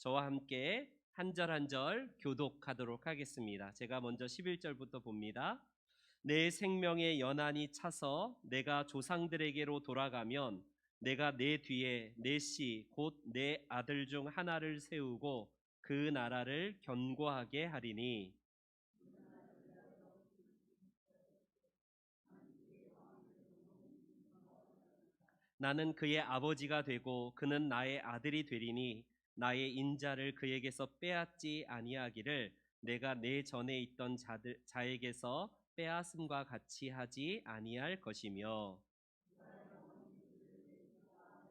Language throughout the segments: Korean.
저와 함께 한 절 한 절 교독하도록 하겠습니다. 제가 먼저 11절부터 봅니다. 내 생명의 연한이 차서 내가 조상들에게로 돌아가면 내가 내 뒤에 내 씨 곧 내 아들 중 하나를 세우고 그 나라를 견고하게 하리니 나는 그의 아버지가 되고 그는 나의 아들이 되리니 나의 인자를 그에게서 빼앗지 아니하기를 내가 내 전에 있던 자에게서 빼앗음과 같이 하지 아니할 것이며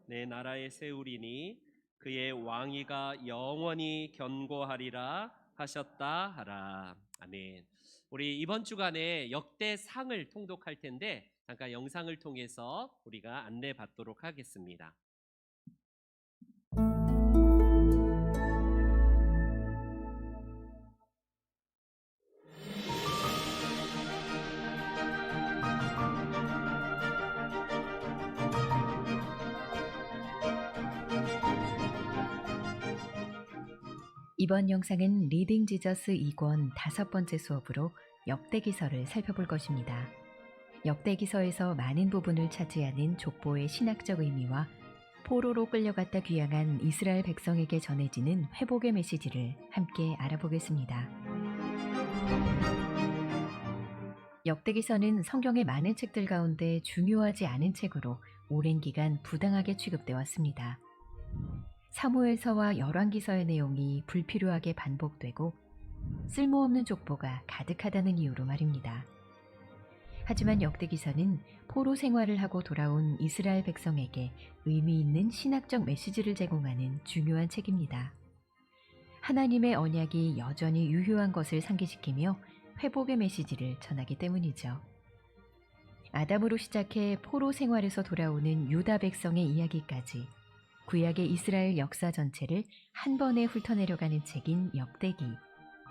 내 나라에 세우리니 그의 왕위가 영원히 견고하리라 하셨다 하라. 아멘. 우리 이번 주간에 역대상을 통독할 텐데 잠깐 영상을 통해서 우리가 안내 받도록 하겠습니다. 이번 영상은 리딩 지저스 2권 5번째 수업으로 역대기서를 살펴볼 것입니다. 역대기서에서 많은 부분을 차지하는 족보의 신학적 의미와 포로로 끌려갔다 귀향한 이스라엘 백성에게 전해지는 회복의 메시지를 함께 알아보겠습니다. 역대기서는 성경의 많은 책들 가운데 중요하지 않은 책으로 오랜 기간 부당하게 취급돼 왔습니다. 사무엘서와 열왕기서의 내용이 불필요하게 반복되고 쓸모없는 족보가 가득하다는 이유로 말입니다. 하지만 역대기서는 포로 생활을 하고 돌아온 이스라엘 백성에게 의미 있는 신학적 메시지를 제공하는 중요한 책입니다. 하나님의 언약이 여전히 유효한 것을 상기시키며 회복의 메시지를 전하기 때문이죠. 아담으로 시작해 포로 생활에서 돌아오는 유다 백성의 이야기까지 구약의 이스라엘 역사 전체를 한 번에 훑어내려가는 책인 역대기.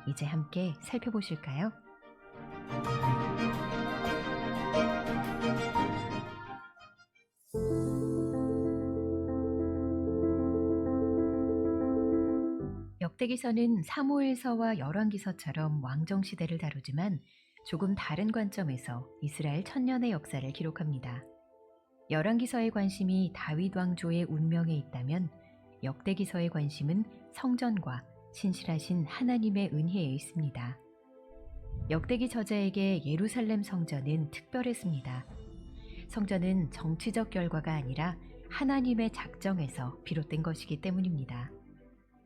이제 함께 살펴보실까요? 역대기서는 사무엘서와 열왕기서처럼 왕정시대를 다루지만 조금 다른 관점에서 이스라엘 천년의 역사를 기록합니다. 열왕기서의 관심이 다윗 왕조의 운명에 있다면 역대기서의 관심은 성전과 신실하신 하나님의 은혜에 있습니다. 역대기 저자에게 예루살렘 성전은 특별했습니다. 성전은 정치적 결과가 아니라 하나님의 작정에서 비롯된 것이기 때문입니다.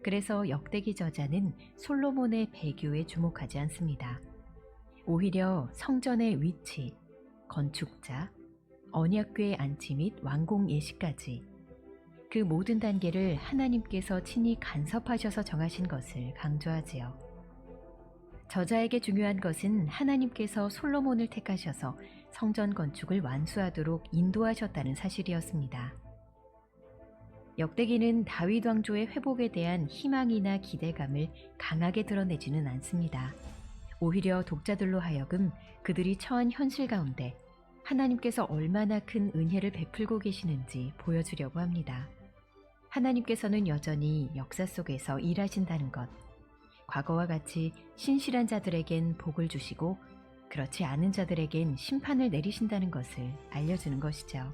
그래서 역대기 저자는 솔로몬의 배교에 주목하지 않습니다. 오히려 성전의 위치, 건축자, 언약궤의 안치 및 완공 예시까지 그 모든 단계를 하나님께서 친히 간섭하셔서 정하신 것을 강조하지요. 저자에게 중요한 것은 하나님께서 솔로몬을 택하셔서 성전 건축을 완수하도록 인도하셨다는 사실이었습니다. 역대기는 다윗 왕조의 회복에 대한 희망이나 기대감을 강하게 드러내지는 않습니다. 오히려 독자들로 하여금 그들이 처한 현실 가운데 하나님께서 얼마나 큰 은혜를 베풀고 계시는지 보여주려고 합니다. 하나님께서는 여전히 역사 속에서 일하신다는 것, 과거와 같이 신실한 자들에겐 복을 주시고 그렇지 않은 자들에겐 심판을 내리신다는 것을 알려주는 것이죠.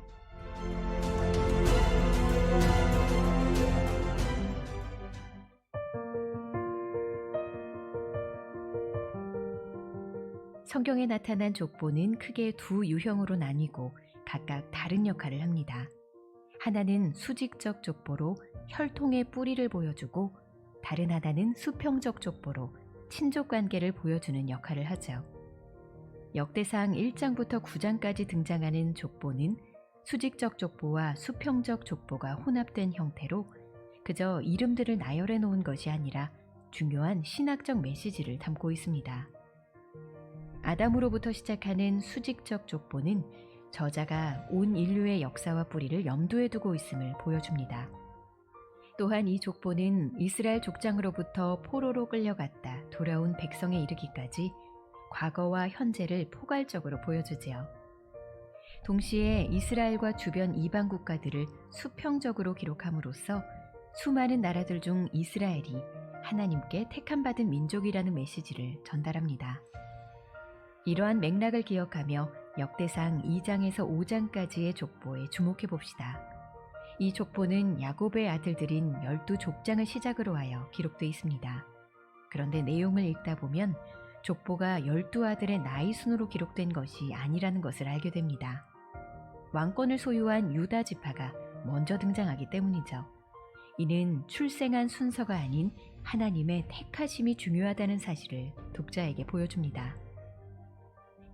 성경에 나타난 족보는 크게 두 유형으로 나뉘고 각각 다른 역할을 합니다. 하나는 수직적 족보로 혈통의 뿌리를 보여주고 다른 하나는 수평적 족보로 친족 관계를 보여주는 역할을 하죠. 역대상 1장부터 9장까지 등장하는 족보는 수직적 족보와 수평적 족보가 혼합된 형태로 그저 이름들을 나열해 놓은 것이 아니라 중요한 신학적 메시지를 담고 있습니다. 아담으로부터 시작하는 수직적 족보는 저자가 온 인류의 역사와 뿌리를 염두에 두고 있음을 보여줍니다. 또한 이 족보는 이스라엘 족장으로부터 포로로 끌려갔다 돌아온 백성에 이르기까지 과거와 현재를 포괄적으로 보여주지요. 동시에 이스라엘과 주변 이방 국가들을 수평적으로 기록함으로써 수많은 나라들 중 이스라엘이 하나님께 택함받은 민족이라는 메시지를 전달합니다. 이러한 맥락을 기억하며 역대상 2장에서 5장까지의 족보에 주목해 봅시다. 이 족보는 야곱의 아들들인 12족장을 시작으로 하여 기록되어 있습니다. 그런데 내용을 읽다 보면 족보가 12아들의 나이 순으로 기록된 것이 아니라는 것을 알게 됩니다. 왕권을 소유한 유다 지파가 먼저 등장하기 때문이죠. 이는 출생한 순서가 아닌 하나님의 택하심이 중요하다는 사실을 독자에게 보여줍니다.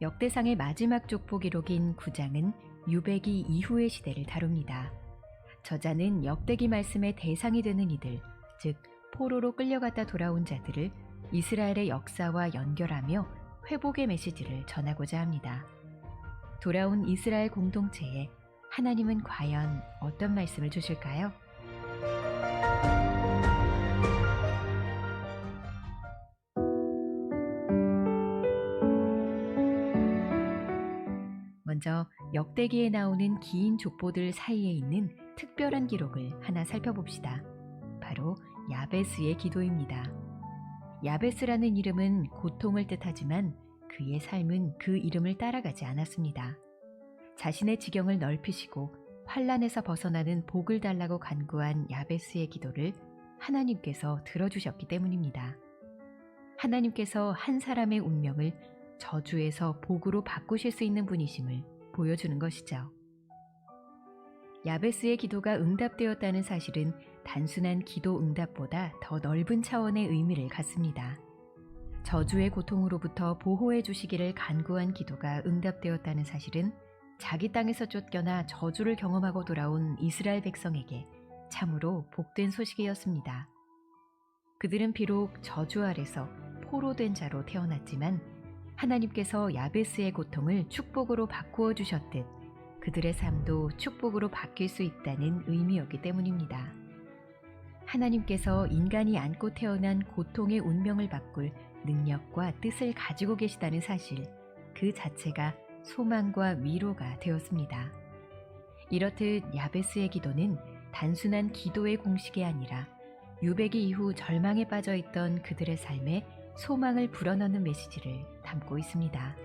역대상의 마지막 족보 기록인 9장은 유배기 이후의 시대를 다룹니다. 저자는 역대기 말씀의 대상이 되는 이들, 즉 포로로 끌려갔다 돌아온 자들을 이스라엘의 역사와 연결하며 회복의 메시지를 전하고자 합니다. 돌아온 이스라엘 공동체에 하나님은 과연 어떤 말씀을 주실까요? 먼저 역대기에 나오는 긴 족보들 사이에 있는 특별한 기록을 하나 살펴봅시다. 바로 야베스의 기도입니다. 야베스라는 이름은 고통을 뜻하지만 그의 삶은 그 이름을 따라가지 않았습니다. 자신의 지경을 넓히시고 환난에서 벗어나는 복을 달라고 간구한 야베스의 기도를 하나님께서 들어주셨기 때문입니다. 하나님께서 한 사람의 운명을 저주에서 복으로 바꾸실 수 있는 분이심을 보여주는 것이죠. 야베스의 기도가 응답되었다는 사실은 단순한 기도 응답보다 더 넓은 차원의 의미를 갖습니다. 저주의 고통으로부터 보호해 주시기를 간구한 기도가 응답되었다는 사실은 자기 땅에서 쫓겨나 저주를 경험하고 돌아온 이스라엘 백성에게 참으로 복된 소식이었습니다. 그들은 비록 저주 아래서 포로된 자로 태어났지만 하나님께서 야베스의 고통을 축복으로 바꾸어 주셨듯 그들의 삶도 축복으로 바뀔 수 있다는 의미였기 때문입니다. 하나님께서 인간이 안고 태어난 고통의 운명을 바꿀 능력과 뜻을 가지고 계시다는 사실, 그 자체가 소망과 위로가 되었습니다. 이렇듯 야베스의 기도는 단순한 기도의 공식이 아니라 유배기 이후 절망에 빠져 있던 그들의 삶에 소망을 불어넣는 메시지를 담고 있습니다.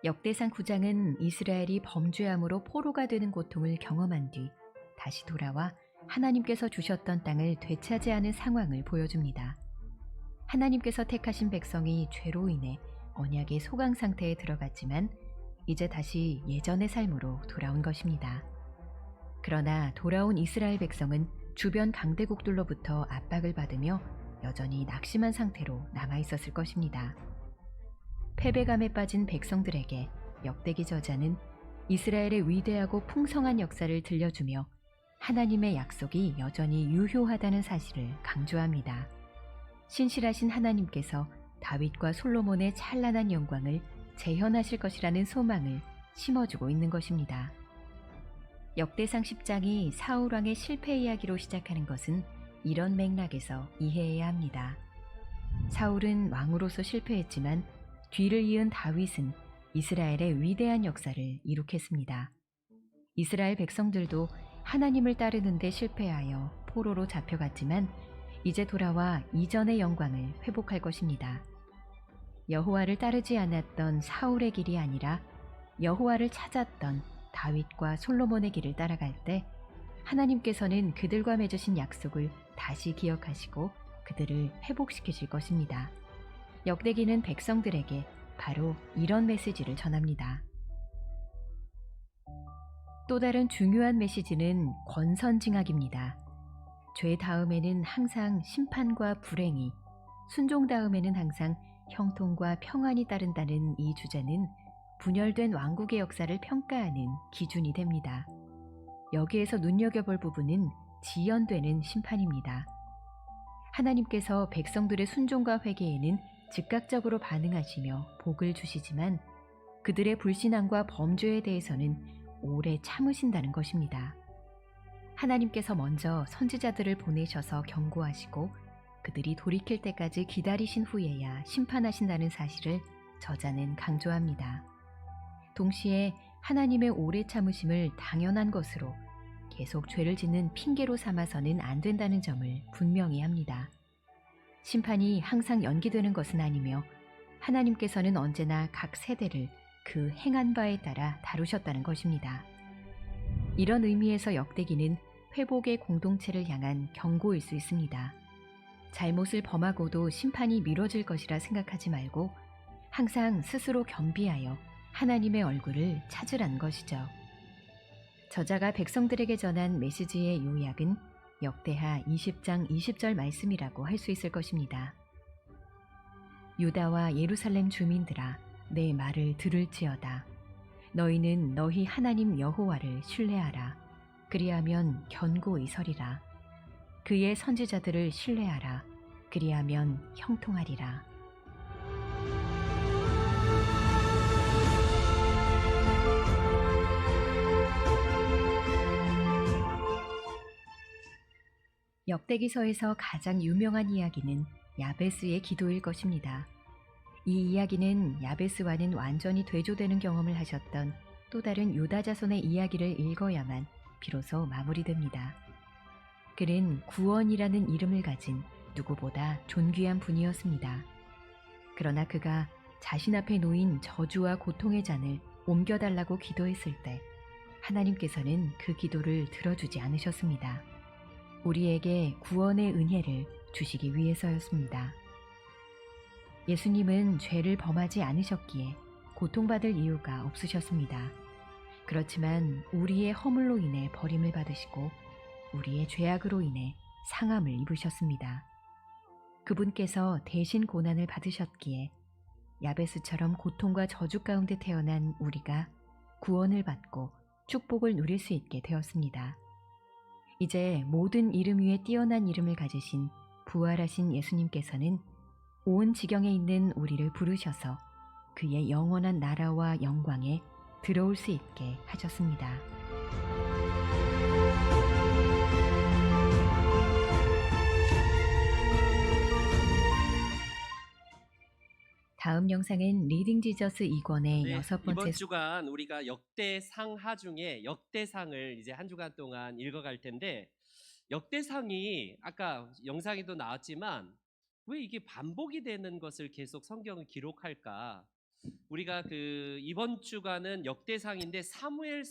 역대상 9장은 이스라엘이 범죄함으로 포로가 되는 고통을 경험한 뒤 다시 돌아와 하나님께서 주셨던 땅을 되차지하는 상황을 보여줍니다. 하나님께서 택하신 백성이 죄로 인해 언약의 소강 상태에 들어갔지만 이제 다시 예전의 삶으로 돌아온 것입니다. 그러나 돌아온 이스라엘 백성은 주변 강대국들로부터 압박을 받으며 여전히 낙심한 상태로 남아 있었을 것입니다. 패배감에 빠진 백성들에게 역대기 저자는 이스라엘의 위대하고 풍성한 역사를 들려주며 하나님의 약속이 여전히 유효하다는 사실을 강조합니다. 신실하신 하나님께서 다윗과 솔로몬의 찬란한 영광을 재현하실 것이라는 소망을 심어주고 있는 것입니다. 역대상 10장이 사울 왕의 실패 이야기로 시작하는 것은 이런 맥락에서 이해해야 합니다. 사울은 왕으로서 실패했지만 뒤를 이은 다윗은 이스라엘의 위대한 역사를 이룩했습니다. 이스라엘 백성들도 하나님을 따르는 데 실패하여 포로로 잡혀갔지만 이제 돌아와 이전의 영광을 회복할 것입니다. 여호와를 따르지 않았던 사울의 길이 아니라 여호와를 찾았던 다윗과 솔로몬의 길을 따라갈 때 하나님께서는 그들과 맺으신 약속을 다시 기억하시고 그들을 회복시키실 것입니다. 역대기는 백성들에게 바로 이런 메시지를 전합니다. 또 다른 중요한 메시지는 권선징악입니다. 죄 다음에는 항상 심판과 불행이, 순종 다음에는 항상 형통과 평안이 따른다는 이 주제는 분열된 왕국의 역사를 평가하는 기준이 됩니다. 여기에서 눈여겨볼 부분은 지연되는 심판입니다. 하나님께서 백성들의 순종과 회개에는 즉각적으로 반응하시며 복을 주시지만 그들의 불신앙과 범죄에 대해서는 오래 참으신다는 것입니다. 하나님께서 먼저 선지자들을 보내셔서 경고하시고 그들이 돌이킬 때까지 기다리신 후에야 심판하신다는 사실을 저자는 강조합니다. 동시에 하나님의 오래 참으심을 당연한 것으로 계속 죄를 짓는 핑계로 삼아서는 안 된다는 점을 분명히 합니다. 심판이 항상 연기되는 것은 아니며 하나님께서는 언제나 각 세대를 그 행한 바에 따라 다루셨다는 것입니다. 이런 의미에서 역대기는 회복의 공동체를 향한 경고일 수 있습니다. 잘못을 범하고도 심판이 미뤄질 것이라 생각하지 말고 항상 스스로 겸비하여 하나님의 얼굴을 찾으라는 것이죠. 저자가 백성들에게 전한 메시지의 요약은 역대하 20장 20절 말씀이라고 할 수 있을 것입니다. 유다와 예루살렘 주민들아, 내 말을 들을지어다. 너희는 너희 하나님 여호와를 신뢰하라. 그리하면 견고히 서리라. 그의 선지자들을 신뢰하라. 그리하면 형통하리라. 역대기서에서 가장 유명한 이야기는 야베스의 기도일 것입니다. 이 이야기는 야베스와는 완전히 대조되는 경험을 하셨던 또 다른 유다 자손의 이야기를 읽어야만 비로소 마무리됩니다. 그는 구원이라는 이름을 가진 누구보다 존귀한 분이었습니다. 그러나 그가 자신 앞에 놓인 저주와 고통의 잔을 옮겨달라고 기도했을 때 하나님께서는 그 기도를 들어주지 않으셨습니다. 우리에게 구원의 은혜를 주시기 위해서였습니다. 예수님은 죄를 범하지 않으셨기에 고통받을 이유가 없으셨습니다. 그렇지만 우리의 허물로 인해 버림을 받으시고 우리의 죄악으로 인해 상함을 입으셨습니다. 그분께서 대신 고난을 받으셨기에 야베스처럼 고통과 저주 가운데 태어난 우리가 구원을 받고 축복을 누릴 수 있게 되었습니다. 이제 모든 이름 위에 뛰어난 이름을 가지신 부활하신 예수님께서는 온 지경에 있는 우리를 부르셔서 그의 영원한 나라와 영광에 들어올 수 있게 하셨습니다. 다음 영상은 리딩 지저스 2권의 네, 여섯 번째 이번 주간 우리가 역대상하 중에 역대상을 이제 한 주간 동안 읽어갈 텐데 역대상이 아까 영상에도 나왔지만 왜 이게 반복이 되는 것을 계속 성경을 기록할까? 우리가 그 이번 주간은 역대상인데 사무엘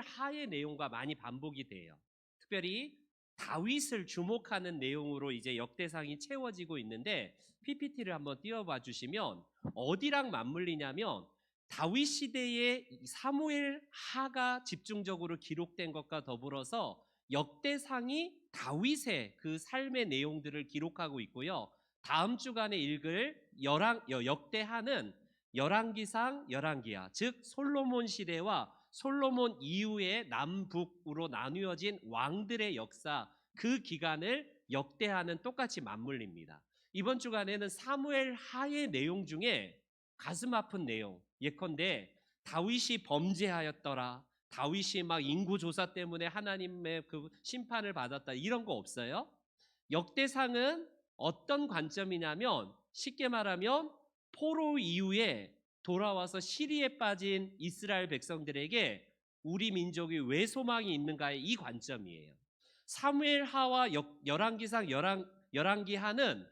하의 내용과 많이 반복이 돼요. 특별히 다윗을 주목하는 내용으로 이제 역대상이 채워지고 있는데 PPT를 한번 띄워봐 주시면 어디랑 맞물리냐면 다윗 시대의 사무엘 하가 집중적으로 기록된 것과 더불어서 역대상이 다윗의 그 삶의 내용들을 기록하고 있고요. 다음 주간에 읽을 역대하는 열왕기상, 열왕기하, 즉 솔로몬 시대와 솔로몬 이후의 남북으로 나누어진 왕들의 역사, 그 기간을 역대하는 똑같이 맞물립니다. 이번 주간에는 사무엘 하의 내용 중에 가슴 아픈 내용, 예컨대 다윗이 범죄하였더라, 다윗이 막 인구조사 때문에 하나님의 그 심판을 받았다, 이런 거 없어요. 역대상은 어떤 관점이냐면 쉽게 말하면 포로 이후에 돌아와서 시리에 빠진 이스라엘 백성들에게 우리 민족이 왜 소망이 있는가의 이 관점이에요. 사무엘하와 열왕기상, 열왕기하는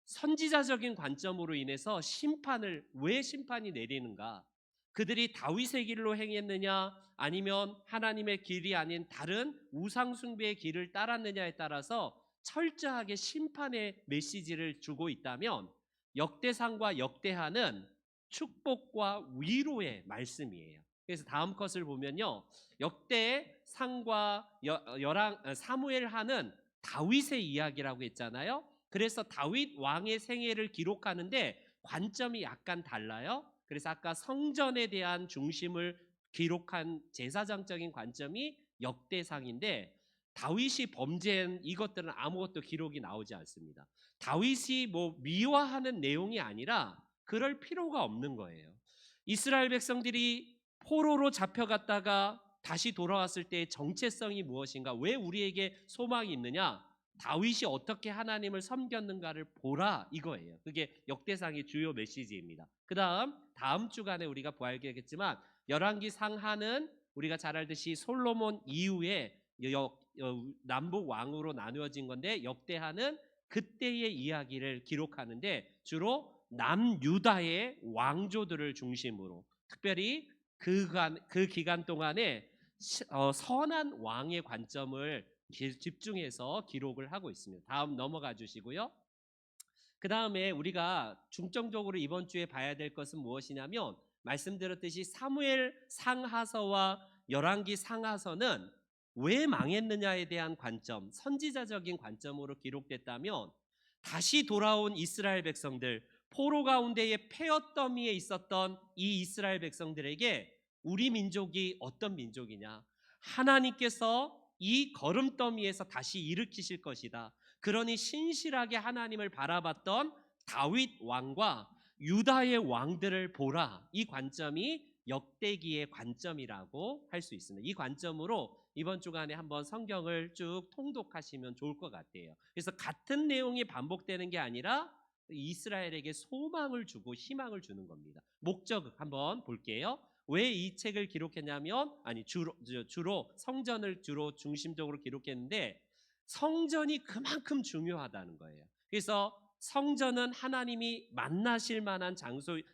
선지자적인 관점으로 인해서 왜 심판이 내리는가? 그들이 다윗의 길로 행했느냐 아니면 하나님의 길이 아닌 다른 우상 숭배의 길을 따랐느냐에 따라서 철저하게 심판의 메시지를 주고 있다면 역대상과 역대하는 축복과 위로의 말씀이에요. 그래서 다음 컷을 보면요, 역대상과 사무엘하는 다윗의 이야기라고 했잖아요. 그래서 다윗 왕의 생애를 기록하는데 관점이 약간 달라요. 그래서 아까 성전에 대한 중심을 기록한 제사장적인 관점이 역대상인데 다윗이 범죄한 이것들은 아무것도 기록이 나오지 않습니다. 다윗이 뭐 미화하는 내용이 아니라 그럴 필요가 없는 거예요. 이스라엘 백성들이 포로로 잡혀갔다가 다시 돌아왔을 때의 정체성이 무엇인가? 왜 우리에게 소망이 있느냐? 다윗이 어떻게 하나님을 섬겼는가를 보라 이거예요. 그게 역대상의 주요 메시지입니다. 그다음 다음 주간에 우리가 보아야겠지만 열왕기 상하는 우리가 잘 알듯이 솔로몬 이후에 남북 왕으로 나누어진 건데 역대하는 그때의 이야기를 기록하는데 주로 남유다의 왕조들을 중심으로 특별히 그 기간 동안에 선한 왕의 관점을 집중해서 기록을 하고 있습니다. 다음 넘어가 주시고요. 그 다음에 우리가 중점적으로 이번 주에 봐야 될 것은 무엇이냐면 말씀드렸듯이 사무엘 상하서와 열왕기 상하서는 왜 망했느냐에 대한 관점, 선지자적인 관점으로 기록됐다면 다시 돌아온 이스라엘 백성들, 포로 가운데의 폐허더미에 있었던 이 이스라엘 백성들에게 우리 민족이 어떤 민족이냐? 하나님께서 이 거름더미에서 다시 일으키실 것이다. 그러니 신실하게 하나님을 바라봤던 다윗 왕과 유다의 왕들을 보라. 이 관점이 역대기의 관점이라고 할 수 있습니다. 이 관점으로 이번 주간에 한번 성경을 쭉 통독하시면 좋을 것 같아요. 그래서 같은 내용이 반복되는 게 아니라 이스라엘에게 소망을 주고 희망을 주는 겁니다. 목적 한번 볼게요. 왜 이 책을 기록했냐면 주로 성전을 주로 중심적으로 기록했는데 성전이 그만큼 중요하다는 거예요. 그래서 성전은 하나님이 만나실 만한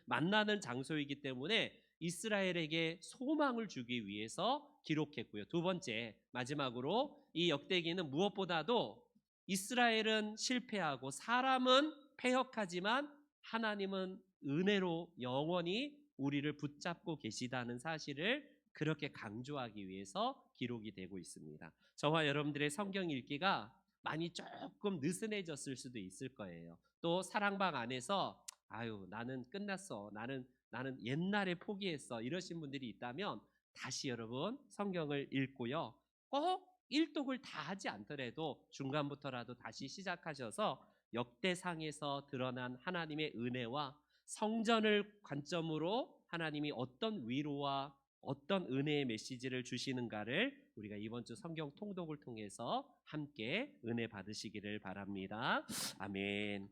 만나는 장소이기 때문에 이스라엘에게 소망을 주기 위해서 기록했고요. 두 번째, 마지막으로 이 역대기는 무엇보다도 이스라엘은 실패하고 사람은 패역하지만 하나님은 은혜로 영원히 우리를 붙잡고 계시다는 사실을 그렇게 강조하기 위해서 기록이 되고 있습니다. 저와 여러분들의 성경 읽기가 많이 조금 느슨해졌을 수도 있을 거예요. 또 사랑방 안에서 아유 나는 끝났어. 나는 옛날에 포기했어. 이러신 분들이 있다면 다시 여러분 성경을 읽고요. 꼭 일독을 다 하지 않더라도 중간부터라도 다시 시작하셔서 역대상에서 드러난 하나님의 은혜와 성전을 관점으로 하나님이 어떤 위로와 어떤 은혜의 메시지를 주시는가를 우리가 이번 주 성경 통독을 통해서 함께 은혜 받으시기를 바랍니다. 아멘.